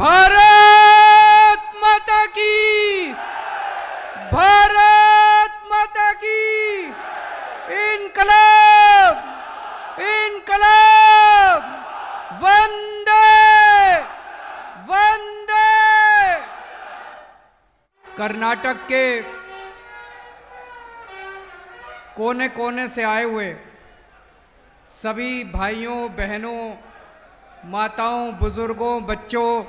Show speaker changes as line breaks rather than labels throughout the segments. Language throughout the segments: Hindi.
भारत माता की, भारत माता की, इनकलाब, इनकलाब, वंदे वंदे। कर्नाटक के कोने कोने से आए हुए सभी भाइयों बहनों, माताओं, बुजुर्गों, बच्चों,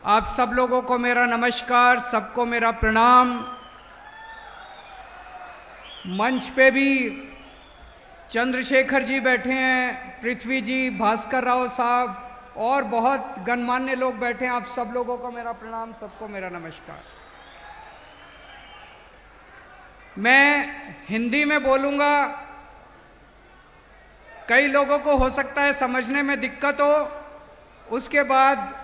आप सब लोगों को मेरा नमस्कार, सबको मेरा प्रणाम। मंच पे भी चंद्रशेखर जी बैठे हैं, पृथ्वी जी, भास्कर राव साहब और बहुत गणमान्य लोग बैठे हैं। आप सब लोगों को मेरा प्रणाम, सबको मेरा नमस्कार। मैं हिंदी में बोलूँगा, कई लोगों को हो सकता है समझने में दिक्कत हो, उसके बाद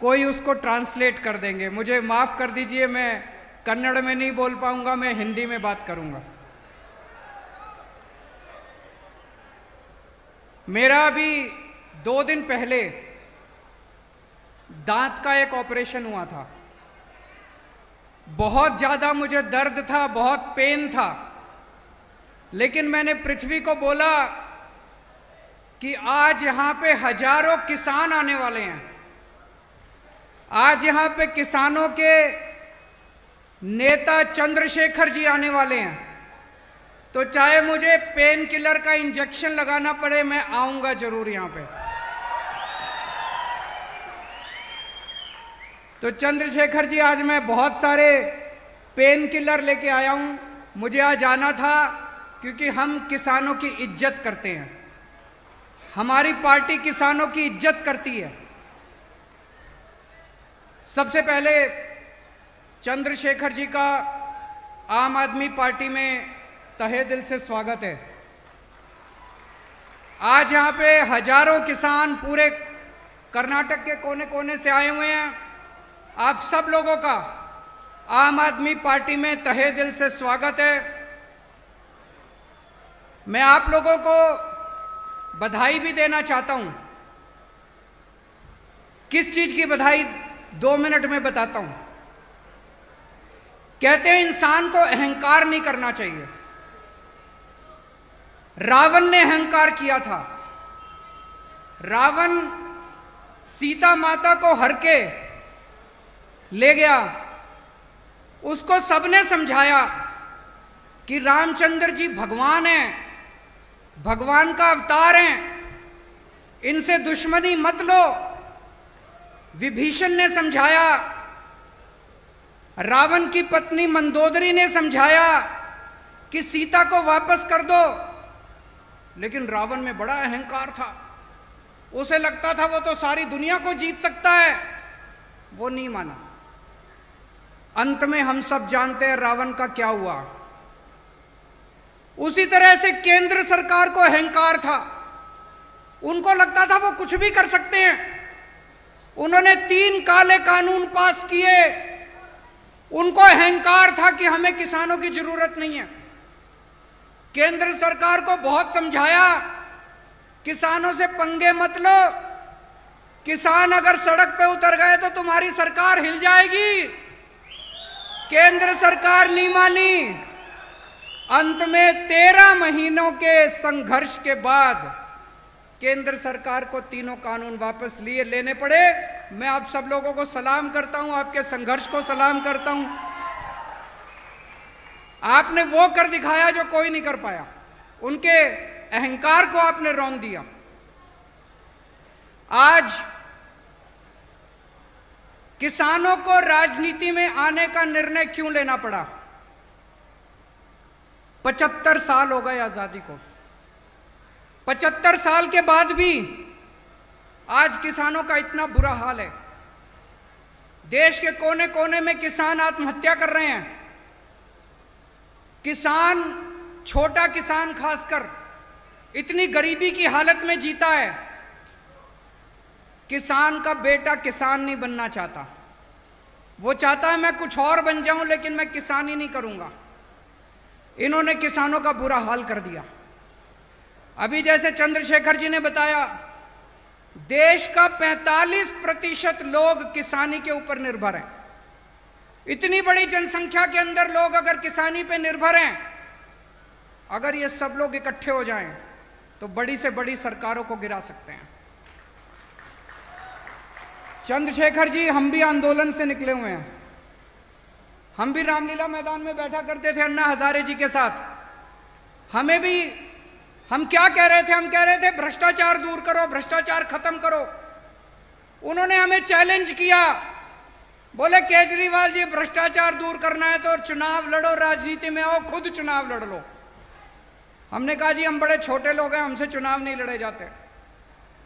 कोई उसको ट्रांसलेट कर देंगे। मुझे माफ़ कर दीजिए, मैं कन्नड़ में नहीं बोल पाऊंगा, मैं हिंदी में बात करूंगा। मेरा अभी 2 दिन पहले दांत का एक ऑपरेशन हुआ था। बहुत ज़्यादा मुझे दर्द था, बहुत पेन था, लेकिन मैंने पृथ्वी को बोला कि आज यहां पे हजारों किसान आने वाले हैं, आज यहां पे किसानों के नेता चंद्रशेखर जी आने वाले हैं, तो चाहे मुझे पेन किलर का इंजेक्शन लगाना पड़े, मैं आऊंगा जरूर यहां पे। तो चंद्रशेखर जी, आज मैं बहुत सारे पेन किलर लेके आया हूं। मुझे आज आना था क्योंकि हम किसानों की इज्जत करते हैं, हमारी पार्टी किसानों की इज्जत करती है। सबसे पहले चंद्रशेखर जी का आम आदमी पार्टी में तहे दिल से स्वागत है। आज यहाँ पे हजारों किसान पूरे कर्नाटक के कोने कोने से आए हुए हैं। आप सब लोगों का आम आदमी पार्टी में तहे दिल से स्वागत है। मैं आप लोगों को बधाई भी देना चाहता हूं। किस चीज की बधाई, 2 मिनट में बताता हूं। कहते हैं इंसान को अहंकार नहीं करना चाहिए। रावण ने अहंकार किया था। रावण सीता माता को हर के ले गया। उसको सबने समझाया कि रामचंद्र जी भगवान हैं, भगवान का अवतार हैं, इनसे दुश्मनी मत लो। विभीषण ने समझाया, रावण की पत्नी मंदोदरी ने समझाया कि सीता को वापस कर दो, लेकिन रावण में बड़ा अहंकार था। उसे लगता था वो तो सारी दुनिया को जीत सकता है, वो नहीं माना। अंत में हम सब जानते हैं रावण का क्या हुआ। उसी तरह से केंद्र सरकार को अहंकार था। उनको लगता था वो कुछ भी कर सकते हैं। उन्होंने 3 काले कानून पास किए। उनको अहंकार था कि हमें किसानों की जरूरत नहीं है। केंद्र सरकार को बहुत समझाया, किसानों से पंगे मत लो, किसान अगर सड़क पे उतर गए तो तुम्हारी सरकार हिल जाएगी। केंद्र सरकार नहीं मानी। अंत में 13 महीनों के संघर्ष के बाद केंद्र सरकार को 3 कानून वापस लेने पड़े। मैं आप सब लोगों को सलाम करता हूं, आपके संघर्ष को सलाम करता हूं। आपने वो कर दिखाया जो कोई नहीं कर पाया। उनके अहंकार को आपने रौंद दिया। आज किसानों को राजनीति में आने का निर्णय क्यों लेना पड़ा? 75 साल हो गए आजादी को। 75 साल के बाद भी आज किसानों का इतना बुरा हाल है। देश के कोने कोने में किसान आत्महत्या कर रहे हैं। किसान, छोटा किसान खासकर, इतनी गरीबी की हालत में जीता है। किसान का बेटा किसान नहीं बनना चाहता। वो चाहता है मैं कुछ और बन जाऊं, लेकिन मैं किसान ही नहीं करूंगा। इन्होंने किसानों का बुरा हाल कर दिया। अभी जैसे चंद्रशेखर जी ने बताया देश का 45% लोग किसानी के ऊपर निर्भर हैं। इतनी बड़ी जनसंख्या के अंदर लोग अगर किसानी पे निर्भर हैं, अगर ये सब लोग इकट्ठे हो जाएं तो बड़ी से बड़ी सरकारों को गिरा सकते हैं। चंद्रशेखर जी, हम भी आंदोलन से निकले हुए हैं। हम भी रामलीला मैदान में बैठा करते थे अन्ना हजारे जी के साथ। हमें भी, हम क्या कह रहे थे? हम कह रहे थे भ्रष्टाचार दूर करो, भ्रष्टाचार खत्म करो। उन्होंने हमें चैलेंज किया, बोले केजरीवाल जी भ्रष्टाचार दूर करना है तो चुनाव लड़ो, राजनीति में आओ, खुद चुनाव लड़ लो। हमने कहा जी हम बड़े छोटे लोग हैं, हमसे चुनाव नहीं लड़े जाते,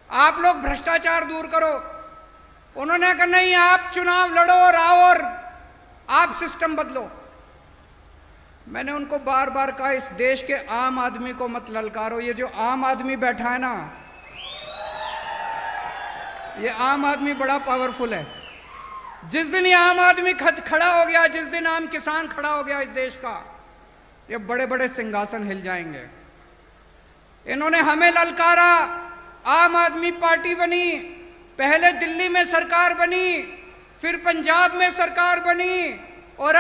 आप लोग भ्रष्टाचार दूर करो। उन्होंने कहा नहीं, आप चुनाव लड़ो और आओ और आप सिस्टम बदलो। मैंने उनको बार बार कहा इस देश के आम आदमी को मत ललकारो। ये जो आम आदमी बैठा है ना, ये आम आदमी बड़ा पावरफुल है। जिस दिन ये आम आदमी खड़ा हो गया, जिस दिन आम किसान खड़ा हो गया इस देश का, ये बड़े बड़े सिंहासन हिल जाएंगे। इन्होंने हमें ललकारा, आम आदमी पार्टी बनी, पहले दिल्ली में सरकार बनी, फिर पंजाब में सरकार बनी और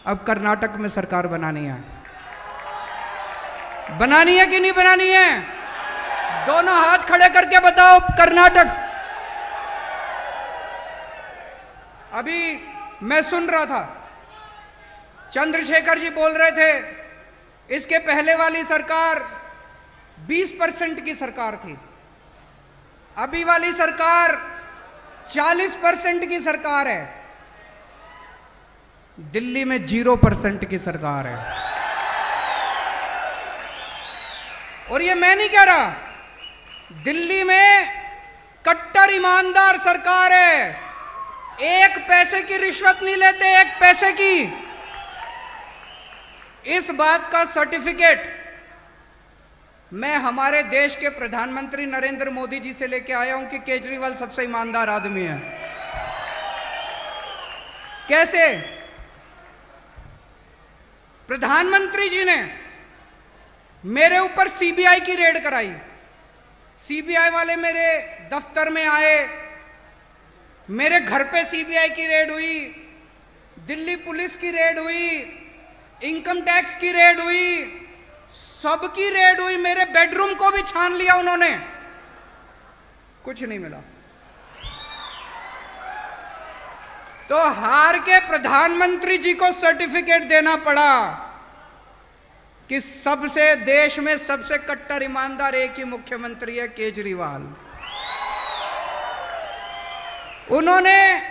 अब कर्नाटक में सरकार बनानी है। बनानी है कि नहीं बनानी है? दोनों हाथ खड़े करके बताओ कर्नाटक। अभी मैं सुन रहा था, चंद्रशेखर जी बोल रहे थे इसके पहले वाली सरकार 20% की सरकार थी, अभी वाली सरकार 40% की सरकार है, दिल्ली में 0% की सरकार है। और ये मैं नहीं कह रहा, दिल्ली में कट्टर ईमानदार सरकार है, एक पैसे की रिश्वत नहीं लेते, एक पैसे की। इस बात का सर्टिफिकेट मैं हमारे देश के प्रधानमंत्री नरेंद्र मोदी जी से लेके आया हूं कि केजरीवाल सबसे ईमानदार आदमी है। कैसे? प्रधानमंत्री जी ने मेरे ऊपर सीबीआई की रेड कराई। सीबीआई वाले मेरे दफ्तर में आए, मेरे घर पे सीबीआई की रेड हुई, दिल्ली पुलिस की रेड हुई, इनकम टैक्स की रेड हुई, सबकी रेड हुई। मेरे बेडरूम को भी छान लिया उन्होंने, कुछ नहीं मिला। तो हार के प्रधानमंत्री जी को सर्टिफिकेट देना पड़ा कि सबसे देश में सबसे कट्टर ईमानदार एक ही मुख्यमंत्री है, केजरीवाल। उन्होंने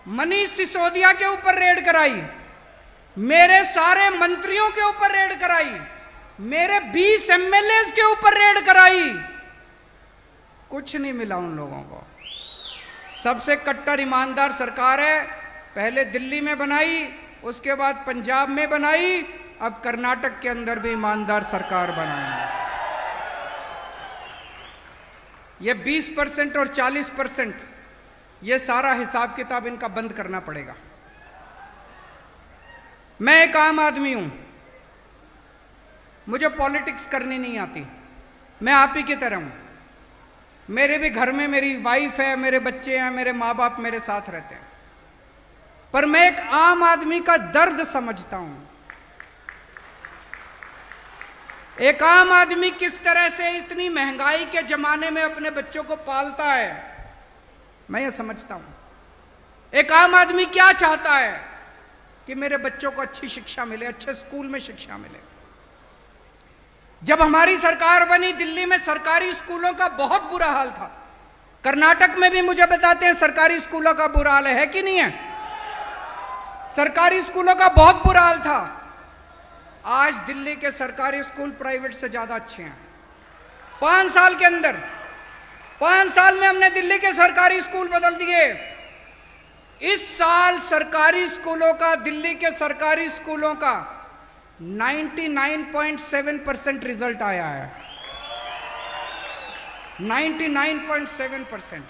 मनीष सिसोदिया के ऊपर रेड कराई, मेरे सारे मंत्रियों के ऊपर रेड कराई, मेरे 20 एमएलए के ऊपर रेड कराई, कुछ नहीं मिला उन लोगों को। सबसे कट्टर ईमानदार सरकार है, पहले दिल्ली में बनाई, उसके बाद पंजाब में बनाई, अब कर्नाटक के अंदर भी ईमानदार सरकार बनाई। ये 20% और 40%, ये सारा हिसाब किताब इनका बंद करना पड़ेगा। मैं एक आम आदमी हूं, मुझे पॉलिटिक्स करनी नहीं आती, मैं आप ही की तरह हूं। मेरे भी घर में मेरी वाइफ है, मेरे बच्चे हैं, मेरे माँ बाप मेरे साथ रहते हैं, पर मैं एक आम आदमी का दर्द समझता हूं। एक आम आदमी किस तरह से इतनी महंगाई के जमाने में अपने बच्चों को पालता है, मैं ये समझता हूं। एक आम आदमी क्या चाहता है कि मेरे बच्चों को अच्छी शिक्षा मिले, अच्छे स्कूल में शिक्षा मिले। जब हमारी सरकार बनी, दिल्ली में सरकारी स्कूलों का बहुत बुरा हाल था। कर्नाटक में भी मुझे बताते हैं सरकारी स्कूलों का बुरा हाल है कि नहीं है? सरकारी स्कूलों का बहुत बुरा हाल था। आज दिल्ली के सरकारी स्कूल प्राइवेट से ज्यादा अच्छे हैं। 5 साल के अंदर, 5 साल में हमने दिल्ली के सरकारी स्कूल बदल दिए। इस साल सरकारी स्कूलों का, दिल्ली के सरकारी स्कूलों का 99.7% रिजल्ट आया है। 99.7%।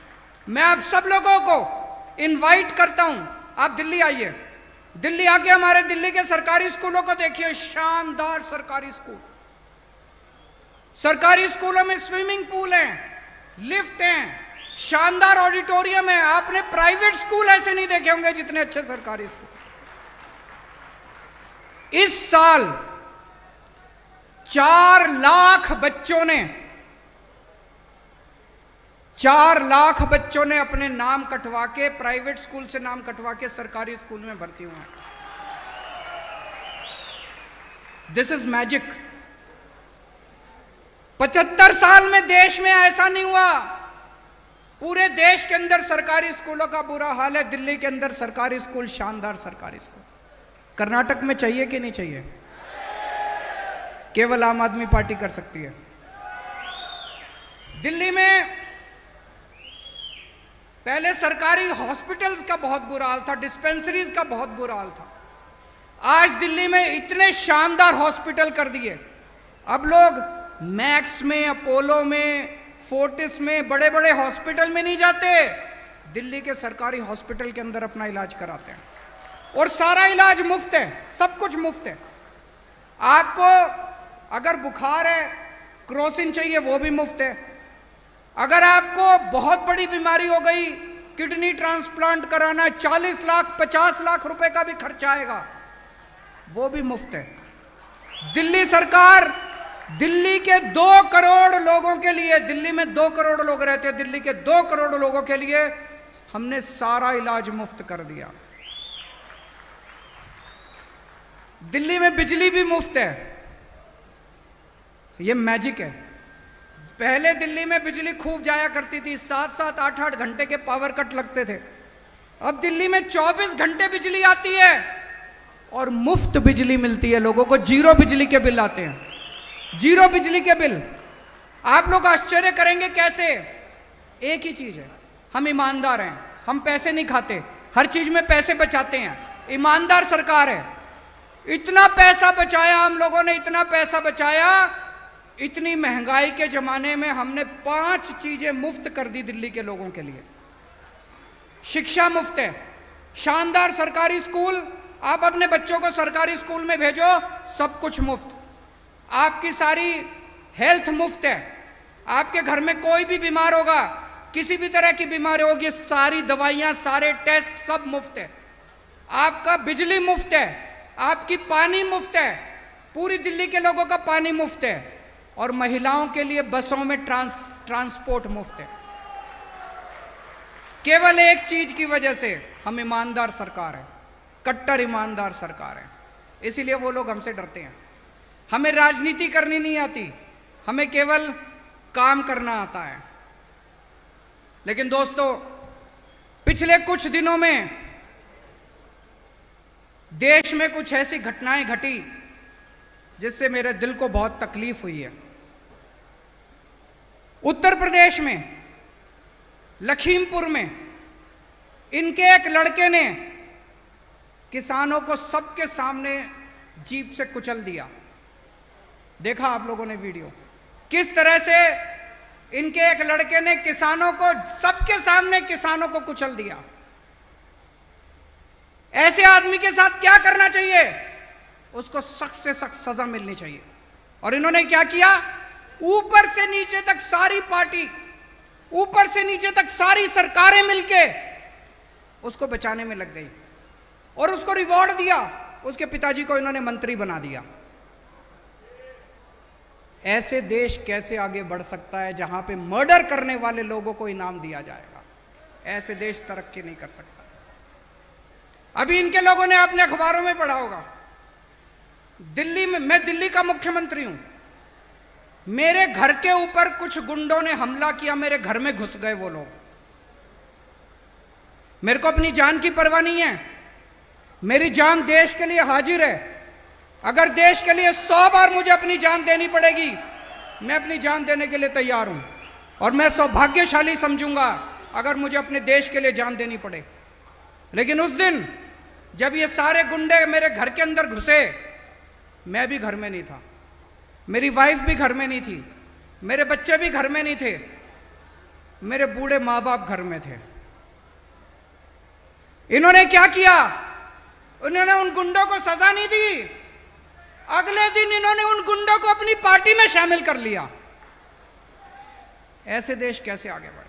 मैं आप सब लोगों को इनवाइट करता हूं, आप दिल्ली आइए। दिल्ली आके हमारे दिल्ली के सरकारी स्कूलों को देखिए, शानदार सरकारी स्कूल। सरकारी स्कूलों में स्विमिंग पूल हैं, लिफ्ट हैं, शानदार ऑडिटोरियम है। आपने प्राइवेट स्कूल ऐसे नहीं देखे होंगे जितने अच्छे सरकारी स्कूल। इस साल 4 लाख बच्चों ने अपने नाम कटवा के, प्राइवेट स्कूल से नाम कटवा के सरकारी स्कूल में भर्ती हुए हैं। This is magic. 75 साल में देश में ऐसा नहीं हुआ। पूरे देश के अंदर सरकारी स्कूलों का बुरा हाल है, दिल्ली के अंदर सरकारी स्कूल, शानदार सरकारी स्कूल। कर्नाटक में चाहिए कि नहीं चाहिए? केवल आम आदमी पार्टी कर सकती है। दिल्ली में पहले सरकारी हॉस्पिटल्स का बहुत बुरा हाल था, डिस्पेंसरीज का बहुत बुरा हाल था। आज दिल्ली में इतने शानदार हॉस्पिटल कर दिए, अब लोग मैक्स में, अपोलो में, फोर्टिस में, बड़े बड़े हॉस्पिटल में नहीं जाते, दिल्ली के सरकारी हॉस्पिटल के अंदर अपना इलाज कराते हैं। और सारा इलाज मुफ्त है, सब कुछ मुफ्त है। आपको अगर बुखार है, क्रोसिन चाहिए, वो भी मुफ्त है। अगर आपको बहुत बड़ी बीमारी हो गई, किडनी ट्रांसप्लांट कराना, 40 लाख 50 लाख रुपए का भी खर्चा आएगा, वो भी मुफ्त है। दिल्ली सरकार दिल्ली के 2 करोड़ लोगों के लिए, दिल्ली में 2 करोड़ लोग रहते हैं, दिल्ली के 2 करोड़ लोगों के लिए हमने सारा इलाज मुफ्त कर दिया। दिल्ली में बिजली भी मुफ्त है। ये मैजिक है। पहले दिल्ली में बिजली खूब जाया करती थी, 7-7 8-8 घंटे के पावर कट लगते थे। अब दिल्ली में 24 घंटे बिजली आती है और मुफ्त बिजली मिलती है लोगों को। 0 बिजली के बिल आते हैं, 0 बिजली के बिल। आप लोग आश्चर्य करेंगे कैसे? एक ही चीज है, हम ईमानदार हैं, हम पैसे नहीं खाते, हर चीज में पैसे बचाते हैं, ईमानदार सरकार है। इतना पैसा बचाया हम लोगों ने, इतना पैसा बचाया। इतनी महंगाई के जमाने में हमने 5 चीजें मुफ्त कर दी दिल्ली के लोगों के लिए। शिक्षा मुफ्त है, शानदार सरकारी स्कूल, आप अपने बच्चों को सरकारी स्कूल में भेजो, सब कुछ मुफ्त। आपकी सारी हेल्थ मुफ्त है। आपके घर में कोई भी बीमार होगा, किसी भी तरह की बीमारी होगी, सारी दवाइयां, सारे टेस्ट सब मुफ्त है। आपका बिजली मुफ्त है, आपकी पानी मुफ्त है, पूरी दिल्ली के लोगों का पानी मुफ्त है। और महिलाओं के लिए बसों में ट्रांसपोर्ट मुफ्त है। केवल एक चीज की वजह से, हम ईमानदार सरकार है, कट्टर ईमानदार सरकार है, इसीलिए वो लोग हमसे डरते हैं। हमें राजनीति करनी नहीं आती, हमें केवल काम करना आता है। लेकिन दोस्तों, पिछले कुछ दिनों में देश में कुछ ऐसी घटनाएं घटी जिससे मेरे दिल को बहुत तकलीफ हुई है। उत्तर प्रदेश में लखीमपुर में इनके एक लड़के ने किसानों को सबके सामने जीप से कुचल दिया। देखा आप लोगों ने वीडियो, किस तरह से इनके एक लड़के ने किसानों को, सबके सामने किसानों को कुचल दिया। ऐसे आदमी के साथ क्या करना चाहिए? उसको सख्त से सख्त सजा मिलनी चाहिए। और इन्होंने क्या किया? ऊपर से नीचे तक सारी पार्टी, ऊपर से नीचे तक सारी सरकारें मिलके उसको बचाने में लग गई और उसको रिवॉर्ड दिया। उसके पिताजी को इन्होंने मंत्री बना दिया। ऐसे देश कैसे आगे बढ़ सकता है जहां पे मर्डर करने वाले लोगों को इनाम दिया जाएगा? ऐसे देश तरक्की नहीं कर सकता। अभी इनके लोगों ने अपने अखबारों में पढ़ा होगा, दिल्ली में, मैं दिल्ली का मुख्यमंत्री हूं, मेरे घर के ऊपर कुछ गुंडों ने हमला किया, मेरे घर में घुस गए वो लोग। मेरे को अपनी जान की परवाह नहीं है, मेरी जान देश के लिए हाजिर है। अगर देश के लिए 100 बार मुझे अपनी जान देनी पड़ेगी, मैं अपनी जान देने के लिए तैयार हूं। और मैं सौभाग्यशाली समझूंगा अगर मुझे अपने देश के लिए जान देनी पड़े। लेकिन उस दिन जब ये सारे गुंडे मेरे घर के अंदर घुसे, मैं भी घर में नहीं था, मेरी वाइफ भी घर में नहीं थी, मेरे बच्चे भी घर में नहीं थे, मेरे बूढ़े माँ बाप घर में थे। इन्होंने क्या किया? उन्होंने उन गुंडों को सजा नहीं दी, अगले दिन इन्होंने उन गुंडों को अपनी पार्टी में शामिल कर लिया। ऐसे देश कैसे आगे बढ़े?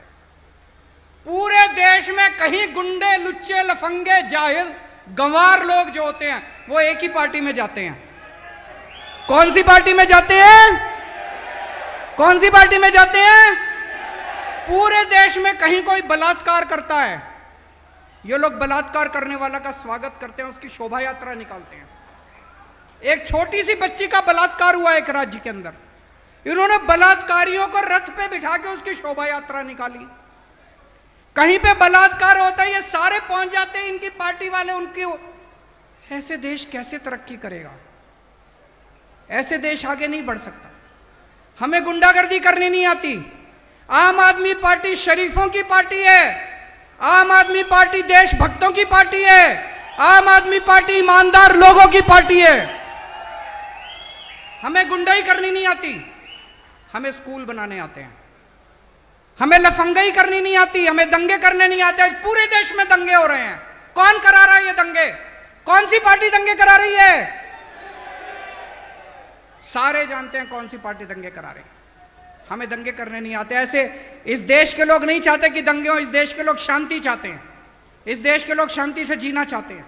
पूरे देश में कहीं गुंडे, लुच्चे, लफंगे, जाहिल, गंवार लोग जो होते हैं वो एक ही पार्टी में जाते हैं। कौन सी पार्टी में जाते हैं? कौन सी पार्टी में जाते हैं? पूरे देश में कहीं कोई बलात्कार करता है, ये लोग बलात्कार करने वाला का स्वागत करते हैं, उसकी शोभा यात्रा निकालते हैं। एक छोटी सी बच्ची का बलात्कार हुआ एक राज्य के अंदर, इन्होंने बलात्कारियों को रथ पे बिठा के उसकी शोभा यात्रा निकाली। कहीं पे बलात्कार होता है ये सारे पहुंच जाते हैं इनकी पार्टी वाले, उनकी। ऐसे देश कैसे तरक्की करेगा? ऐसे देश आगे नहीं बढ़ सकता। हमें गुंडागर्दी करनी नहीं आती। आम आदमी पार्टी शरीफों की पार्टी है, आम आदमी पार्टी देशभक्तों की पार्टी है, आम आदमी पार्टी ईमानदार लोगों की पार्टी है। हमें गुंडाई करनी नहीं आती, हमें स्कूल बनाने आते हैं। हमें लफंगाई करनी नहीं आती, हमें दंगे करने नहीं आते। आज पूरे देश में दंगे हो रहे हैं। कौन करा रहा है ये दंगे? कौन सी पार्टी दंगे करा रही है? सारे जानते हैं कौन सी पार्टी दंगे करा रही है। हमें दंगे करने नहीं आते। ऐसे इस देश के लोग नहीं चाहते कि दंगे हो, इस देश के लोग शांति चाहते हैं, इस देश के लोग शांति से जीना चाहते हैं।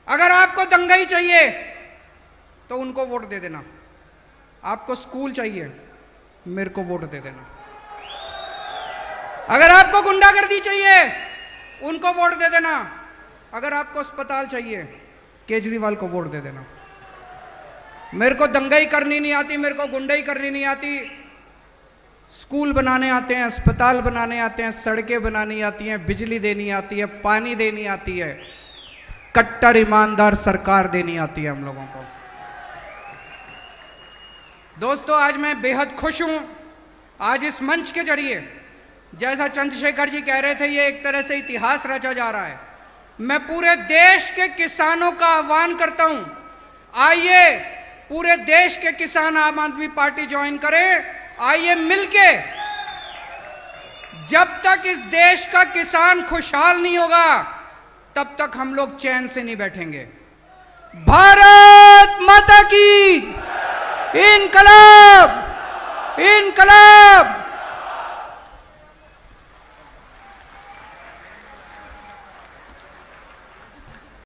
अगर आपको दंगाई चाहिए तो उनको वोट दे देना, आपको स्कूल चाहिए मेरे को वोट दे देना, अगर आपको गुंडागर्दी चाहिए उनको वोट दे देना, अगर आपको अस्पताल चाहिए केजरीवाल को वोट दे देना। मेरे को दंगाई करनी नहीं आती, मेरे को गुंडाई करनी नहीं आती। स्कूल बनाने आते हैं, अस्पताल बनाने आते हैं, सड़कें बनानी आती हैं, बिजली देनी आती है, पानी देनी आती है, कट्टर ईमानदार सरकार देनी आती है हम लोगों को। दोस्तों, आज मैं बेहद खुश हूं। आज इस मंच के जरिए, जैसा चंद्रशेखर जी कह रहे थे, ये एक तरह से इतिहास रचा जा रहा है। मैं पूरे देश के किसानों का आह्वान करता हूं, आइए पूरे देश के किसान आम आदमी पार्टी ज्वाइन करें। आइए मिलके, जब तक इस देश का किसान खुशहाल नहीं होगा तब तक हम लोग चैन से नहीं बैठेंगे। भारत माता की इनकलाब, इनकलाब।